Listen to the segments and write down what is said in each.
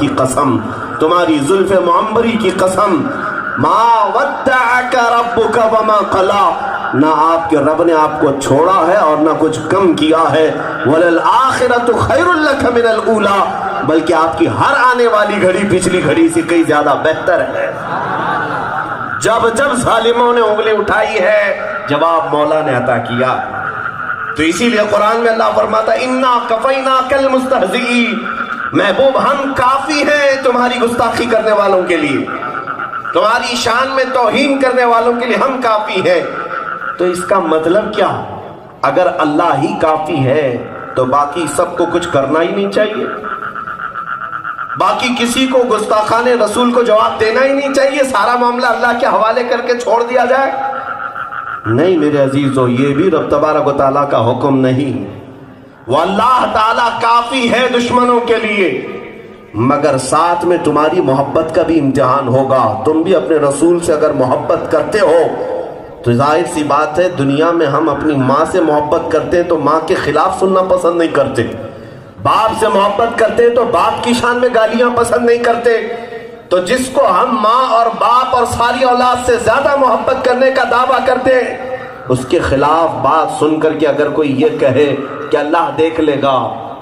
کی قسم، تمہاری زلف معمری کی قسم، ما ودعک ربک وما قلا، نہ آپ کے رب نے آپ کو چھوڑا ہے اور نہ کچھ کم کیا ہے، وللآخرۃ خیر لک من الاولی، بلکہ آپ کی ہر آنے والی گھڑی پچھلی گھڑی سے کئی زیادہ بہتر ہے۔ جب جب ظالموں نے انگلی اٹھائی ہے جواب مولا نے عطا کیا۔ تو اسی لیے قرآن میں اللہ فرماتا ہے انا کفیناک المستہزئین، محبوب ہم کافی ہیں تمہاری گستاخی کرنے والوں کے لیے، تمہاری شان میں توہین کرنے والوں کے لیے ہم کافی ہیں۔ تو اس کا مطلب کیا؟ اگر اللہ ہی کافی ہے تو باقی سب کو کچھ کرنا ہی نہیں چاہیے، باقی کسی کو گستاخان رسول کو جواب دینا ہی نہیں چاہیے، سارا معاملہ اللہ کے حوالے کر کے چھوڑ دیا جائے؟ نہیں میرے عزیزو، یہ بھی رب تبارک و تعالیٰ کا حکم نہیں۔ واللہ تعالیٰ کافی ہے دشمنوں کے لیے، مگر ساتھ میں تمہاری محبت کا بھی امتحان ہوگا۔ تم بھی اپنے رسول سے اگر محبت کرتے ہو تو ظاہر سی بات ہے دنیا میں ہم اپنی ماں سے محبت کرتے ہیں تو ماں کے خلاف سننا پسند نہیں کرتے، باپ سے محبت کرتے ہیں تو باپ کی شان میں گالیاں پسند نہیں کرتے۔ تو جس کو ہم ماں اور باپ اور ساری اولاد سے زیادہ محبت کرنے کا دعویٰ کرتے ہیں، اس کے خلاف بات سن کر کے اگر کوئی یہ کہے کہ اللہ دیکھ لے گا،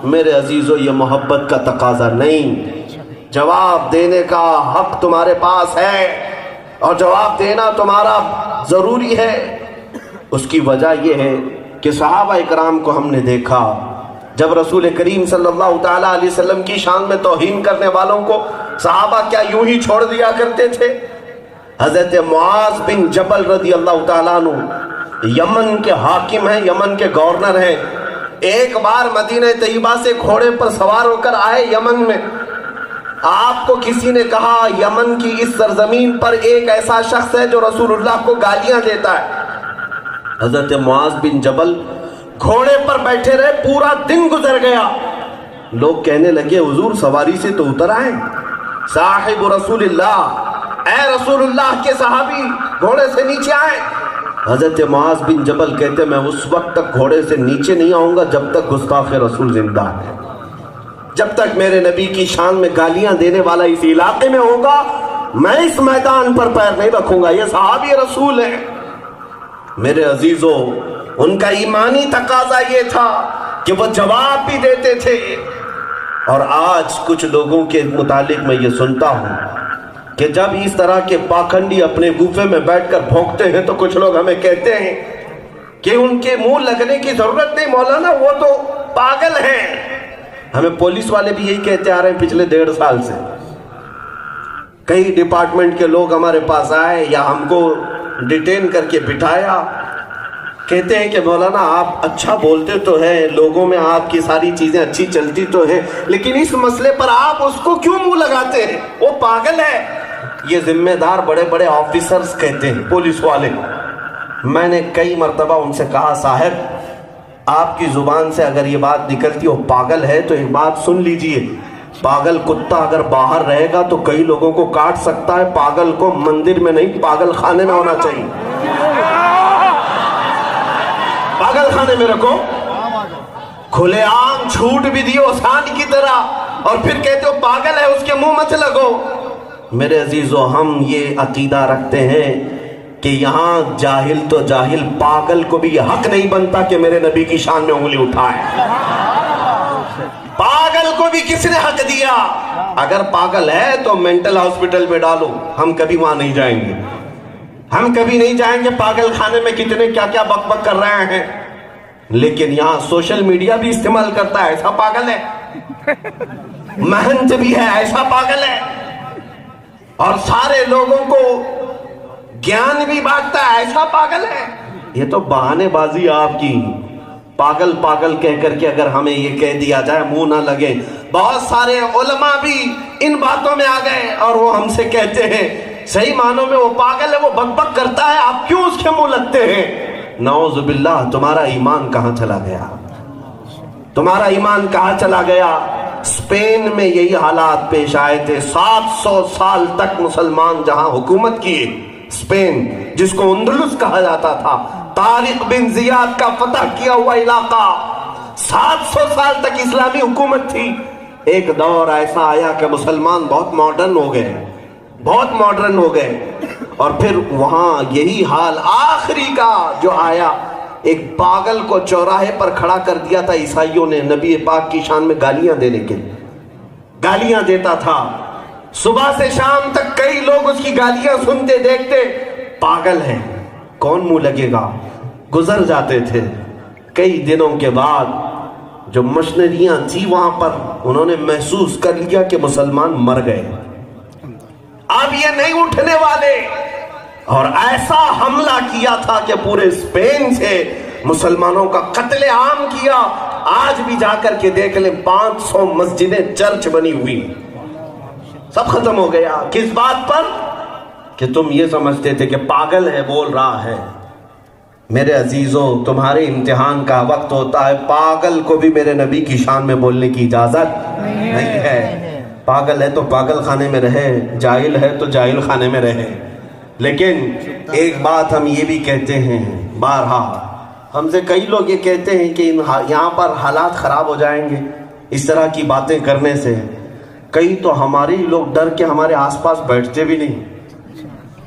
میرے عزیزو یہ محبت کا تقاضا نہیں۔ جواب دینے کا حق تمہارے پاس ہے اور جواب دینا تمہارا ضروری ہے۔ اس کی وجہ یہ ہے کہ صحابہ اکرام کو ہم نے دیکھا، جب رسول کریم صلی اللہ تعالیٰ علیہ وسلم کی شان میں توہین کرنے والوں کو صحابہ کیا یوں ہی چھوڑ دیا کرتے تھے؟ حضرت معاذ بن جبل رضی اللہ تعالیٰ عنہ یمن کے حاکم ہیں، یمن کے گورنر ہیں، ایک بار مدینہ طیبہ سے گھوڑے پر سوار ہو کر آئے یمن میں، آپ کو کسی نے کہا یمن کی اس سرزمین پر ایک ایسا شخص ہے جو رسول اللہ کو گالیاں دیتا ہے۔ حضرت معاذ بن جبل گھوڑے پر بیٹھے رہے، پورا دن گزر گیا، لوگ کہنے لگے حضور سواری سے تو اتر آئے، صاحب رسول اللہ، اے رسول اللہ کے صحابی گھوڑے سے نیچے آئے۔ حضرت معاذ بن جبل کہتے میں اس وقت تک گھوڑے سے نیچے نہیں آؤں گا جب تک گستاخ رسول زندہ ہے، جب تک میرے نبی کی شان میں گالیاں دینے والا اس علاقے میں ہوگا میں اس میدان پر پیر نہیں رکھوں گا۔ یہ صحابی رسول ہیں۔ میرے عزیزو، ان کا ایمانی تقاضا یہ تھا کہ وہ جواب بھی دیتے تھے۔ اور آج کچھ لوگوں کے متعلق میں یہ سنتا ہوں کہ جب اس طرح کے پاکھنڈی اپنے گوفے میں بیٹھ کر بھونکتے ہیں تو کچھ لوگ ہمیں کہتے ہیں کہ ان کے منہ لگنے کی ضرورت نہیں مولانا، وہ تو پاگل ہیں۔ ہمیں پولیس والے بھی یہی کہتے آ رہے ہیں پچھلے 1.5 سال سے۔ کئی ڈپارٹمنٹ کے لوگ ہمارے پاس آئے یا ہم کو ڈیٹین کر کے بٹھایا، کہتے ہیں کہ مولانا آپ اچھا بولتے تو ہیں، لوگوں میں آپ کی ساری چیزیں اچھی چلتی تو ہیں، لیکن اس مسئلے پر آپ اس کو کیوں منہ لگاتے ہیں؟ وہ پاگل ہے۔ یہ ذمہ دار بڑے بڑے آفیسرز کہتے ہیں، پولیس والے۔ میں نے کئی مرتبہ ان سے کہا صاحب آپ کی زبان سے اگر یہ بات نکلتی وہ پاگل ہے تو ایک بات سن لیجئے، پاگل کتا اگر باہر رہے گا تو کئی لوگوں کو کاٹ سکتا ہے، پاگل کو مندر میں نہیں پاگل خانے میں ہونا چاہیے۔ پاگل خانے میں رکھو، کھلے عام جھوٹ بھی دیو آسان کی طرح اور پھر کہتے ہو پاگل ہے، اس کے منہ مت لگو۔ میرے عزیزو، ہم یہ عقیدہ رکھتے ہیں کہ یہاں جاہل تو جاہل، پاگل کو بھی یہ حق نہیں بنتا کہ میرے نبی کی شان میں انگلی اٹھائے۔ پاگل کو بھی کس نے حق دیا؟ اگر پاگل ہے تو مینٹل ہاسپٹل میں ڈالو، ہم کبھی وہاں نہیں جائیں گے، ہم کبھی نہیں جائیں گے۔ پاگل خانے میں کتنے کیا کیا بک بک کر رہے ہیں، لیکن یہاں سوشل میڈیا بھی استعمال کرتا ہے، ایسا پاگل ہے، مہنت بھی ہے، ایسا پاگل ہے، اور سارے لوگوں کو گیان بھی بانٹتا ہے، ایسا پاگل ہے۔ یہ تو بہانے بازی آپ کی، پاگل پاگل کہہ کر کے اگر ہمیں یہ کہہ دیا جائے منہ نہ لگے۔ بہت سارے علماء بھی ان باتوں میں آ گئے اور وہ ہم سے کہتے ہیں صحیح معنوں میں وہ پاگل ہے، وہ بک بک کرتا ہے، آپ کیوں اس کے منہ لگتے ہیں؟ نعوذ باللہ، تمہارا ایمان کہاں چلا گیا؟ تمہارا ایمان کہاں چلا گیا؟ اسپین میں یہی حالات پیش آئے تھے، 700 سال تک مسلمان جہاں حکومت کیے، اسپین جس کو اندلس کہا جاتا تھا، طارق بن زیاد کا فتح کیا ہوا علاقہ، 700 سال تک اسلامی حکومت تھی۔ ایک دور ایسا آیا کہ مسلمان بہت ماڈرن ہو گئے، بہت ماڈرن ہو گئے، اور پھر وہاں یہی حال آخری کا جو آیا، ایک پاگل کو چوراہے پر کھڑا کر دیا تھا عیسائیوں نے نبی پاک کی شان میں گالیاں دینے کے لیے، گالیاں دیتا تھا، صبح سے شام تک کئی لوگ اس کی گالیاں سنتے دیکھتے، پاگل ہے کون منہ لگے گا، گزر جاتے تھے۔ کئی دنوں کے بعد جو مشنریاں تھی وہاں پر، انہوں نے محسوس کر لیا کہ مسلمان مر گئے، اب یہ نہیں اٹھنے والے، اور ایسا حملہ کیا تھا کہ پورے اسپین سے مسلمانوں کا قتل عام کیا۔ آج بھی جا کر کے دیکھ لیں 500 مسجدیں چرچ بنی ہوئی، سب ختم ہو گیا۔ کس بات پر؟ کہ تم یہ سمجھتے تھے کہ پاگل ہے بول رہا ہے۔ میرے عزیزوں، تمہارے امتحان کا وقت ہوتا ہے، پاگل کو بھی میرے نبی کی شان میں بولنے کی اجازت نہیں ہے۔ پاگل ہے تو پاگل خانے میں رہے، جاہل ہے تو جاہل خانے میں رہے۔ لیکن ایک بات ہم یہ بھی کہتے ہیں، بارہا ہم سے کئی لوگ یہ کہتے ہیں کہ یہاں پر حالات خراب ہو جائیں گے اس طرح کی باتیں کرنے سے۔ کئی تو ہمارے لوگ ڈر کے ہمارے آس پاس بیٹھتے بھی نہیں،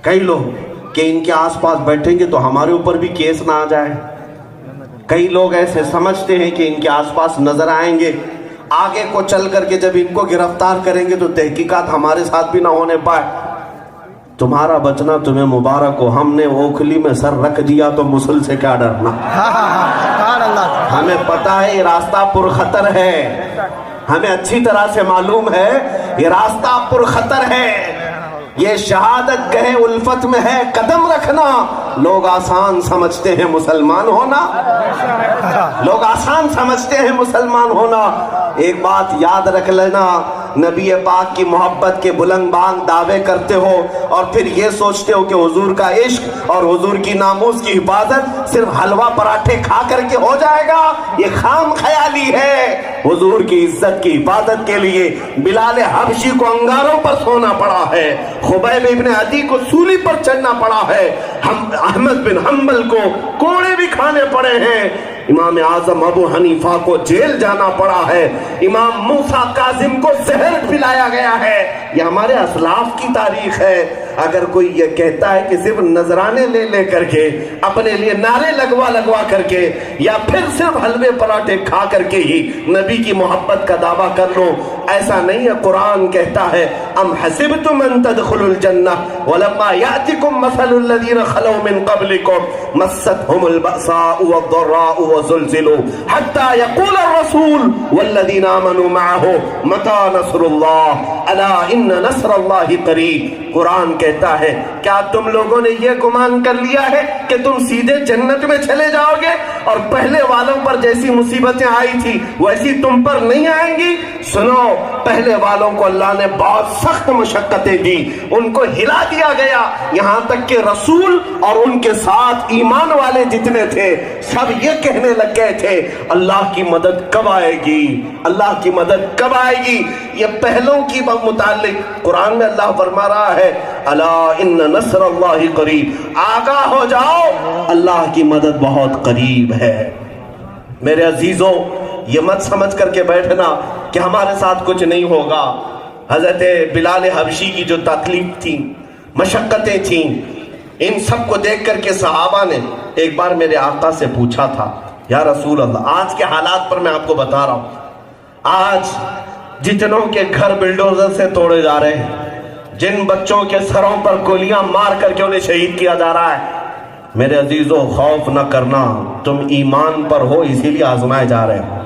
کئی لوگ کہ ان کے آس پاس بیٹھیں گے تو ہمارے اوپر بھی کیس نہ آ جائے۔ کئی لوگ ایسے سمجھتے ہیں کہ ان کے آس پاس نظر آئیں گے، آگے کو چل کر کے جب ان کو گرفتار کریں گے تو تحقیقات ہمارے ساتھ بھی نہ ہونے پائے۔ تمہارا بچنا تمہیں مبارک ہو، ہم نے اوکھلی میں سر رکھ دیا تو مسل سے کیا ڈرنا۔ ہمیں پتا ہے یہ راستہ پرخطر ہے، ہمیں اچھی طرح سے معلوم ہے یہ راستہ پرخطر ہے، یہ شہادت گہے الفت میں ہے قدم رکھنا۔ لوگ آسان سمجھتے ہیں مسلمان ہونا، لوگ آسان سمجھتے ہیں مسلمان ہونا۔ ایک بات یاد رکھ لینا، نبی پاک کی محبت کے بلند بانگ دعوے کرتے ہو اور پھر یہ سوچتے ہو کہ حضور کا عشق اور حضور کی ناموس کی حفاظت صرف حلوہ پراٹھے کھا کر کے ہو جائے گا، یہ خام خیالی ہے۔ حضور کی عزت کی حفاظت کے لیے بلال حبشی کو انگاروں پر سونا پڑا ہے، خبیب ابن عدی کو سولی پر چڑھنا پڑا ہے، احمد بن حنبل کو کوڑے بھی کھانے پڑے ہیں، امام اعظم ابو حنیفہ کو جیل جانا پڑا ہے، امام موسیٰ کاظم کو زہر پلایا گیا ہے۔ یہ ہمارے اسلاف کی تاریخ ہے۔ اگر کوئی یہ کہتا ہے کہ صرف نذرانے لے لے کر کے، اپنے لیے نعرے لگوا کر کے، یا پھر صرف حلوے پراٹھے کھا کر کے ہی نبی کی محبت کا دعویٰ کر لو، ایسا نہیں ہے۔ قرآن کہتا ہے ام حسبتم ان تدخلوا الجنہ ولما یأتکم مثل الذین خلوا من قبلکم مستهم البأساء والضراء وزلزلوا حتى يقول الرسول والذین آمنوا معه متى نصر اللہ الا ان نصر اللہ قریب۔ قرآن کہتا ہے کیا تم لوگوں نے یہ گمان کر لیا ہے کہ تم سیدھے جنت میں چلے جاؤ گے اور پہلے والوں پر جیسی مصیبتیں آئی تھی ویسی تم پر نہیں آئیں گی؟ سنو، پہلے والوں کو اللہ نے بہت سخت مشقتیں دی، ان کو ہلا دیا گیا، یہاں تک کہ رسول اور ان کے ساتھ ایمان والے جتنے تھے سب یہ کہنے لگ گئے تھے اللہ کی مدد کب آئے گی، اللہ کی مدد کب آئے گی۔ یہ پہلوں کی متعلق قرآن میں اللہ فرما رہا ہے الا ان نصر اللہ قریب، آگاہ ہو جاؤ اللہ کی مدد بہت قریب ہے۔ میرے عزیزوں، یہ مت سمجھ کر کے بیٹھنا کہ ہمارے ساتھ کچھ نہیں ہوگا۔ حضرت بلال حبشی کی جو تکلیف تھی، مشقتیں تھیں، ان سب کو دیکھ کر کے صحابہ نے ایک بار میرے آقا سے پوچھا تھا یا رسول اللہ، آج کے حالات پر میں آپ کو بتا رہا ہوں، آج جتنوں کے گھر بلڈوزر سے توڑے جا رہے ہیں، جن بچوں کے سروں پر گولیاں مار کر کے انہیں شہید کیا جا رہا ہے، میرے عزیزوں خوف نہ کرنا، تم ایمان پر ہو اسی لیے آزمائے جا رہے ہو،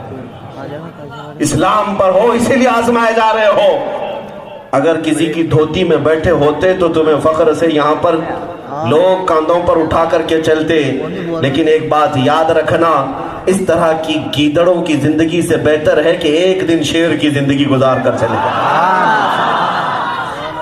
اسلام پر ہو اسی لیے آزمائے جا رہے ہو۔ اگر کسی کی دھوتی میں بیٹھے ہوتے تو تمہیں فخر سے یہاں پر لوگ کاندھوں پر اٹھا کر کے چلتے، لیکن ایک بات یاد رکھنا، اس طرح کی گیدڑوں کی زندگی سے بہتر ہے کہ ایک دن شیر کی زندگی گزار کر چلے جائے۔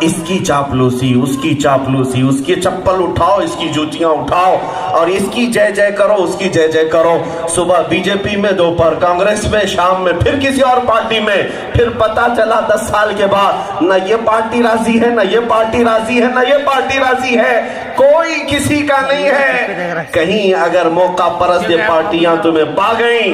اس کی چاپلوسی، اس کی چاپلوسی، اس کی چپل اٹھاؤ، اس کی جوتیاں اٹھاؤ، اور اس کی جے جے کرو، اس کی جے جے کرو۔ صبح بی جے پی میں، دوپہر کانگریس میں، شام میں پھر کسی اور پارٹی میں، پھر پتا چلا 10 سال کے بعد نہ یہ پارٹی راضی ہے، نہ یہ پارٹی راضی ہے، نہ یہ پارٹی راضی ہے، کوئی کسی کا نہیں ہے۔ کہیں اگر موقع پرست یہ پارٹیاں تمہیں پا گئیں